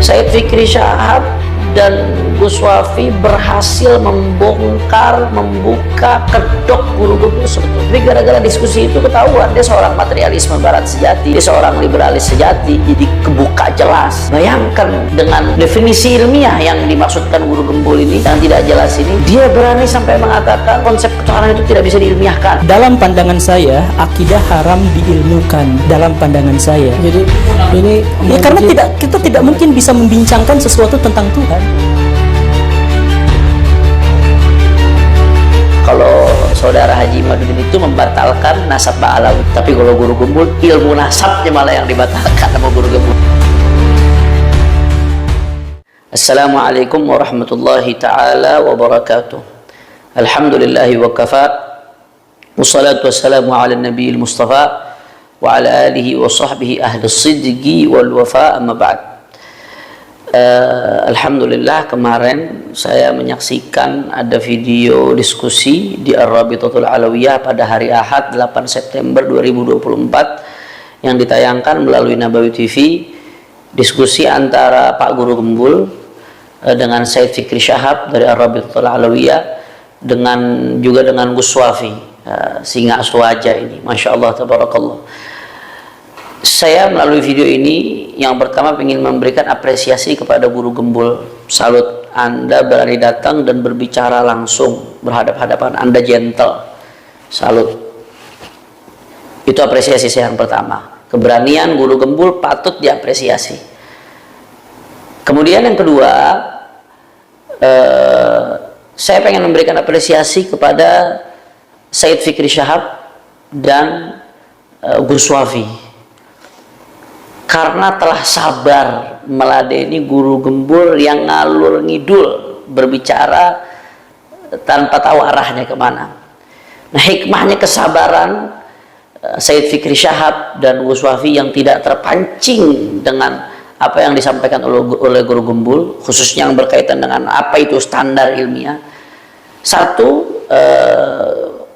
Said Fikri Syahab dan Gus Wafi berhasil membongkar, membuka kedok guru gembul sebetulnya. Tapi gara-gara diskusi itu ketahuan dia seorang materialisme barat sejati, dia seorang liberalis sejati, jadi kebuka jelas. Bayangkan dengan definisi ilmiah yang dimaksudkan guru gembul ini yang tidak jelas ini, dia berani sampai mengatakan konsep ketuhanan itu tidak bisa diilmiahkan. Dalam pandangan saya, akidah haram diilmukan. Dalam pandangan saya. Jadi ini ya karena kita tidak mungkin bisa membincangkan sesuatu tentang Tuhan. Kalau saudara Haji Madudin itu membatalkan nasab Ba'alawi, tapi kalau guru gembul ilmu nasabnya malah yang dibatalkan sama guru gembul. Assalamualaikum warahmatullahi ta'ala wabarakatuh. Alhamdulillahi wa kafa, wassalatu wassalamu ala nabiyil mustafa wa ala alihi wa sahbihi ahli sidqi wal wafa, amma ba'd. Alhamdulillah kemarin saya menyaksikan ada video diskusi di Ar-Rabitatul Alawiyah pada hari Ahad 8 September 2024 yang ditayangkan melalui Nabawi TV, diskusi antara Pak Guru Gembul dengan Said Fikri Syahab dari Ar-Rabitatul Alawiyah juga dengan Gus Wafi, singa aswaja ini, Masya Allah tabarakallah. Saya melalui video ini yang pertama ingin memberikan apresiasi kepada Guru Gembul. Salut, Anda berani datang dan berbicara langsung berhadap-hadapan, Anda gentle. Salut. Itu apresiasi saya yang pertama. Keberanian Guru Gembul patut diapresiasi. Kemudian yang kedua, saya pengen memberikan apresiasi kepada Said Fikri Syahab dan Gus Wafi, karena telah sabar meladeni Guru Gembul yang ngalur ngidul berbicara tanpa tahu arahnya kemana. Nah, hikmahnya kesabaran Said Fikri Syahab dan Gus Wafi yang tidak terpancing dengan apa yang disampaikan oleh Guru Gembul, khususnya yang berkaitan dengan apa itu standar ilmiah. Satu,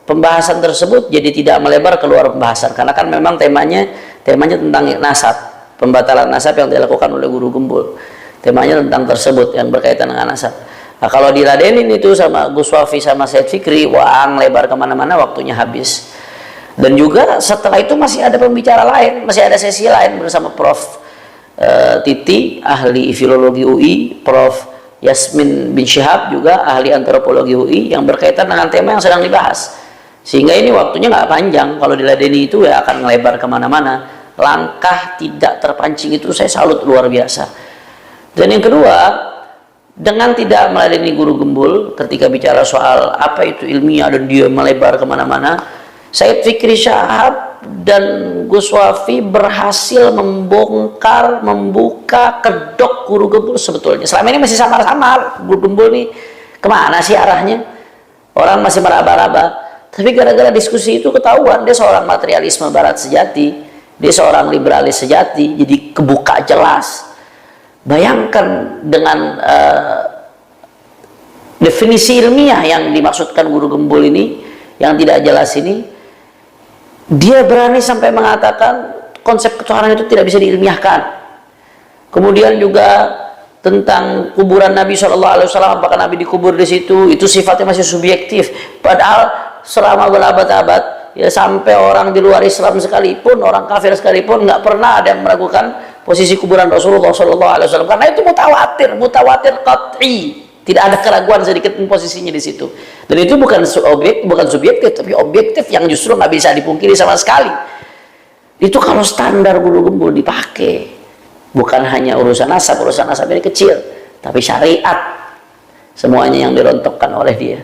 pembahasan tersebut jadi tidak melebar keluar pembahasan, karena kan memang temanya tentang nasab, pembatalan nasab yang dilakukan oleh Guru Gembul. Temanya tentang tersebut yang berkaitan dengan nasab. Nah, kalau diladenin itu sama Gus Wafi sama Said Fikri, wah lebar kemana-mana, waktunya habis. Dan juga setelah itu masih ada pembicara lain, masih ada sesi lain bersama Prof. Titi, ahli filologi UI, Prof. Yasmin bin Syihab juga ahli antropologi UI, yang berkaitan dengan tema yang sedang dibahas. Sehingga ini waktunya nggak panjang. Kalau diladeni itu ya akan melebar kemana-mana. Langkah tidak terpancing itu saya salut luar biasa. Dan yang kedua, dengan tidak meladeni Guru Gembul ketika bicara soal apa itu ilmiah dan dia melebar kemana-mana, Said Fikri Syahab dan Gus Wafi berhasil membongkar, membuka kedok Guru Gembul sebetulnya. Selama ini masih samar-samar, Guru Gembul nih kemana sih arahnya? Orang masih meraba-raba. Tapi gara-gara diskusi itu ketahuan dia seorang materialisme barat sejati, dia seorang liberalis sejati, jadi kebuka jelas. Bayangkan dengan definisi ilmiah yang dimaksudkan Guru Gembul ini yang tidak jelas ini, dia berani sampai mengatakan konsep ketuhanan itu tidak bisa diilmiahkan. Kemudian juga tentang kuburan Nabi SAW, apakah Nabi dikubur di situ, itu sifatnya masih subjektif. Padahal selama berabad-abad, ya sampai orang di luar Islam sekalipun, orang kafir sekalipun, nggak pernah ada yang meragukan posisi kuburan Rasulullah SAW, karena itu mutawatir qat'i, tidak ada keraguan sedikit pun posisinya di situ. Dan itu bukan subjektif, tapi objektif yang justru nggak bisa dipungkiri sama sekali. Itu kalau standar Guru Gembul dipakai, bukan hanya urusan nasab ini kecil, tapi syariat semuanya yang dirontokkan oleh dia.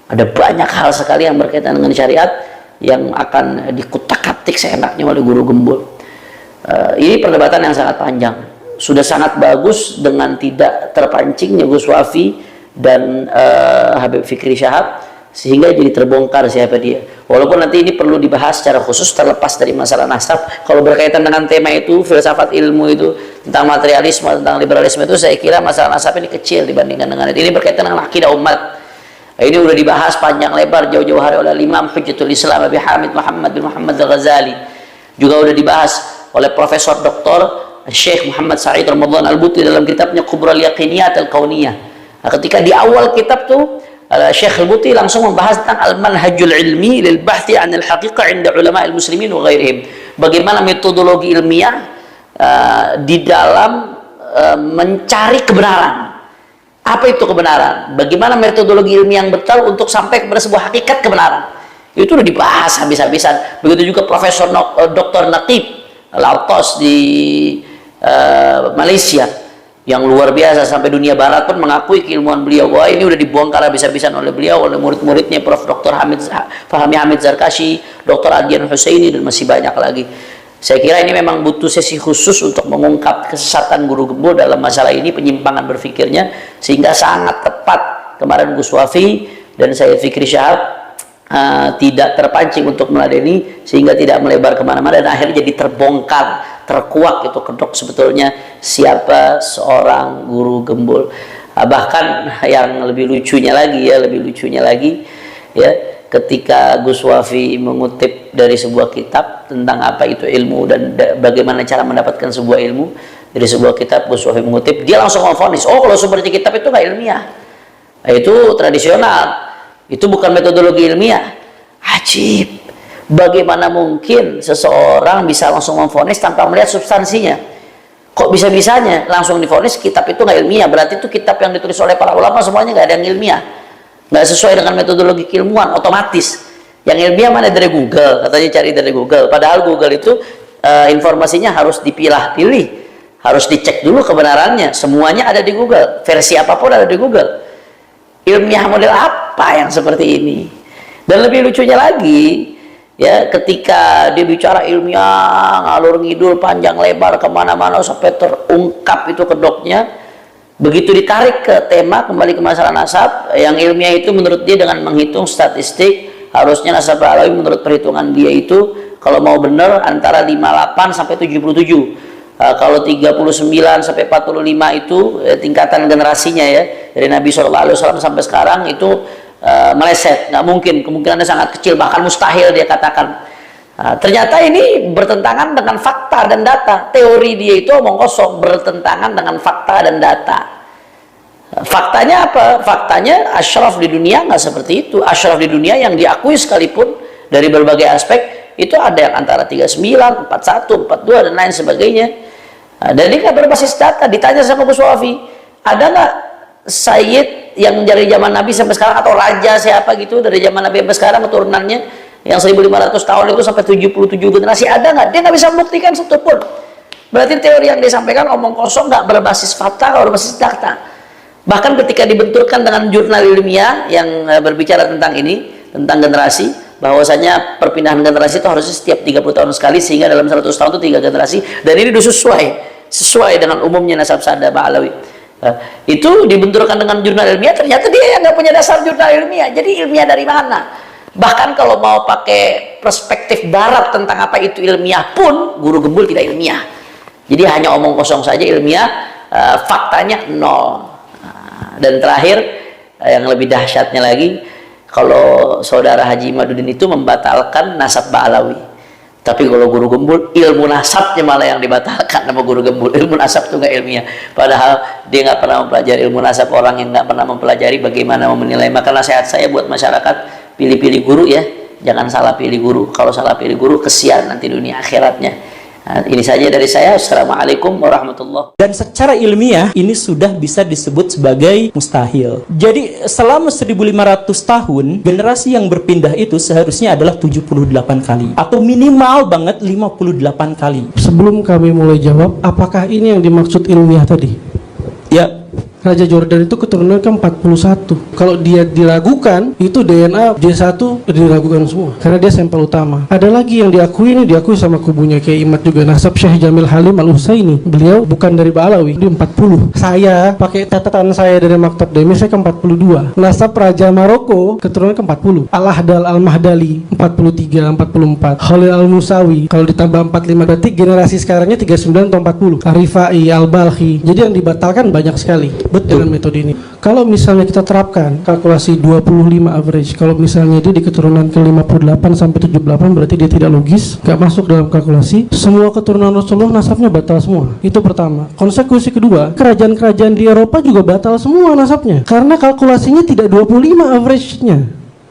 Ada banyak hal sekali yang berkaitan dengan syariat yang akan dikutak-katik seenaknya oleh Guru Gembul. Ini perdebatan yang sangat panjang. Sudah sangat bagus dengan tidak terpancingnya Gus Wafi dan Habib Fikri Syahab, sehingga jadi terbongkar siapa dia. Walaupun nanti ini perlu dibahas secara khusus terlepas dari masalah nasab. Kalau berkaitan dengan tema itu, filsafat ilmu itu, tentang materialisme, tentang liberalisme itu, saya kira masalah nasab ini kecil dibandingkan dengan ini. Ini berkaitan dengan akidah umat. Ini udah dibahas panjang lebar jauh-jauh hari oleh Imam Hujjatul Islam Abi Hamid Muhammad bin Muhammad Al-Ghazali. Juga udah dibahas oleh Profesor Dr. Syekh Muhammad Sa'id Ramadan Al-Buti dalam kitabnya Kubral Yaqiniyat Al-Kauniyah. Nah, ketika di awal kitab tuh Syekh Al-Buti langsung membahas tentang al-manhajul ilmi lil bahthi 'anil haqiqah 'inda ulama al-muslimin wa ghairihim. Bagaimana metodologi ilmiah di dalam mencari kebenaran. Apa itu kebenaran? Bagaimana metodologi ilmiah yang betul untuk sampai kepada sebuah hakikat kebenaran? Itu udah dibahas habis-habisan. Begitu juga Profesor Dr. Naqib Al-Autos di Malaysia yang luar biasa, sampai dunia barat pun mengakui keilmuan beliau. Wah, ini udah dibongkar habis-habisan oleh beliau, oleh murid-muridnya Prof. Dr. Fahmi Hamid Zarkashi, Dr. Adyan Husaini, dan masih banyak lagi. Saya kira ini memang butuh sesi khusus untuk mengungkap kesesatan guru gembul dalam masalah ini, penyimpangan berfikirnya, sehingga sangat tepat kemarin Gus Wafi dan Sayyid Fikri Syahab tidak terpancing untuk meladeni, sehingga tidak melebar kemana-mana, dan akhirnya jadi terbongkar, terkuak itu kedok sebetulnya siapa seorang guru gembul. Bahkan yang lebih lucunya lagi ya, ketika Gus Wafi mengutip dari sebuah kitab tentang apa itu ilmu dan bagaimana cara mendapatkan sebuah ilmu dari sebuah kitab, Gus Wafi mengutip, dia langsung memvonis, oh kalau sumbernya kitab itu nggak ilmiah, itu tradisional, itu bukan metodologi ilmiah. Ajib, bagaimana mungkin seseorang bisa langsung memvonis tanpa melihat substansinya? Kok bisa-bisanya langsung divonis kitab itu nggak ilmiah? Berarti itu kitab yang ditulis oleh para ulama semuanya nggak ada yang ilmiah, nggak sesuai dengan metodologi keilmuan, otomatis. Yang ilmiah mana? Dari Google, katanya cari dari Google. Padahal Google itu informasinya harus dipilah-pilih, harus dicek dulu kebenarannya. Semuanya ada di Google, versi apapun ada di Google. Ilmiah model apa yang seperti ini? Dan lebih lucunya lagi, ya, ketika dia bicara ilmiah ngalur ngidul panjang lebar kemana-mana sampai terungkap itu kedoknya, begitu ditarik ke tema kembali ke masalah nasab, yang ilmiah itu menurut dia dengan menghitung statistik, harusnya nasab Alawi menurut perhitungan dia itu kalau mau benar antara 58 sampai 77. Kalau 39 sampai 45 itu tingkatan generasinya ya, dari Nabi SAW sampai sekarang itu meleset, nggak mungkin, kemungkinannya sangat kecil, bahkan mustahil dia katakan. Ternyata ini bertentangan dengan fakta dan data. Teori dia itu omong kosong, bertentangan dengan fakta dan data. Faktanya apa? Faktanya asyraf di dunia nggak seperti itu. Asyraf di dunia yang diakui sekalipun dari berbagai aspek itu ada yang antara 39, 41, 42 dan lain sebagainya. Dan ini nggak berbasis data. Ditanya sama Gus Wafi, ada nggak Sayyid yang dari zaman Nabi sampai sekarang, atau raja siapa gitu dari zaman Nabi sampai sekarang keturunannya yang 1500 tahun itu sampai 77 generasi, ada nggak? Dia nggak bisa membuktikan satu pun. Berarti teori yang disampaikan omong kosong, nggak berbasis fakta, nggak berbasis data. Bahkan ketika dibenturkan dengan jurnal ilmiah yang berbicara tentang ini, tentang generasi, bahwasanya perpindahan generasi itu harusnya setiap 30 tahun sekali, sehingga dalam 100 tahun itu 3 generasi, dan ini sesuai dengan umumnya nasab sada Ba'alawi. Itu dibenturkan dengan jurnal ilmiah, ternyata dia yang nggak punya dasar jurnal ilmiah. Jadi ilmiah dari mana? Bahkan kalau mau pakai perspektif barat tentang apa itu ilmiah pun, guru gembul tidak ilmiah. Jadi hanya omong kosong saja ilmiah, faktanya nol. Dan terakhir, yang lebih dahsyatnya lagi, kalau saudara Haji Madudin itu membatalkan nasab Ba'alawi, tapi kalau guru gembul ilmu nasabnya malah yang dibatalkan sama guru gembul. Ilmu nasab itu nggak ilmiah, padahal dia nggak pernah mempelajari ilmu nasab. Orang yang nggak pernah mempelajari bagaimana menilai. Maka nasihat saya buat masyarakat, pilih-pilih guru ya, jangan salah pilih guru. Kalau salah pilih guru, kesian nanti dunia akhiratnya. Nah, ini saja dari saya. Assalamualaikum warahmatullahi wabarakatuh. Dan secara ilmiah ini sudah bisa disebut sebagai mustahil. Jadi selama 1500 tahun generasi yang berpindah itu seharusnya adalah 78 kali, atau minimal banget 58 kali. Sebelum kami mulai jawab, apakah ini yang dimaksud ilmiah tadi? Ya, Raja Jordan itu keturunan ke-41. Kalau dia diragukan, itu DNA D1 diragukan semua, karena dia sampel utama. Ada lagi yang diakui, ini diakui sama kubunya Kiai Imad juga, nasab Syekh Jamil Halim Al-Husaini. Beliau bukan dari Ba'alawi, dia 40. Saya pakai catatan saya dari Maktab Demi, saya ke-42. Nasab Raja Maroko keturunan ke-40. Al-Ahdal Al-Mahdali 43, 44. Khalil Al-Musawi kalau ditambah 45, berarti generasi sekarangnya 39 atau 40. Arifai, Al-Balkhi. Jadi yang dibatalkan banyak sekali. Betul. dengan metode ini. Kalau misalnya kita terapkan kalkulasi 25 average, kalau misalnya dia di keturunan ke 58 sampai 78 berarti dia tidak logis, nggak masuk dalam kalkulasi. Semua keturunan Rasulullah nasabnya batal semua. Itu pertama. Konsekuensi kedua, kerajaan-kerajaan di Eropa juga batal semua nasabnya karena kalkulasinya tidak 25 average-nya.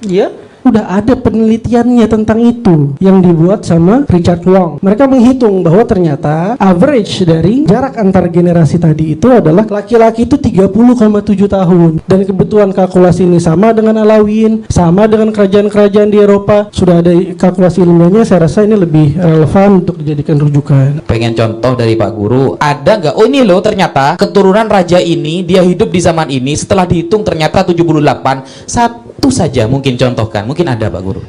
Iya. Udah ada penelitiannya tentang itu yang dibuat sama Richard Long. Mereka menghitung bahwa ternyata average dari jarak antar generasi tadi itu adalah laki-laki itu 30,7 tahun. Dan kebetulan kalkulasi ini sama dengan Alawiyyin, sama dengan kerajaan-kerajaan di Eropa. Sudah ada kalkulasi ilmiahnya, saya rasa ini lebih relevan untuk dijadikan rujukan. Pengen contoh dari Pak Guru, ada nggak? Oh ini loh ternyata keturunan raja ini dia hidup di zaman ini, setelah dihitung ternyata 78. Satu saja mungkin contohkan, mungkin ada Pak Guru.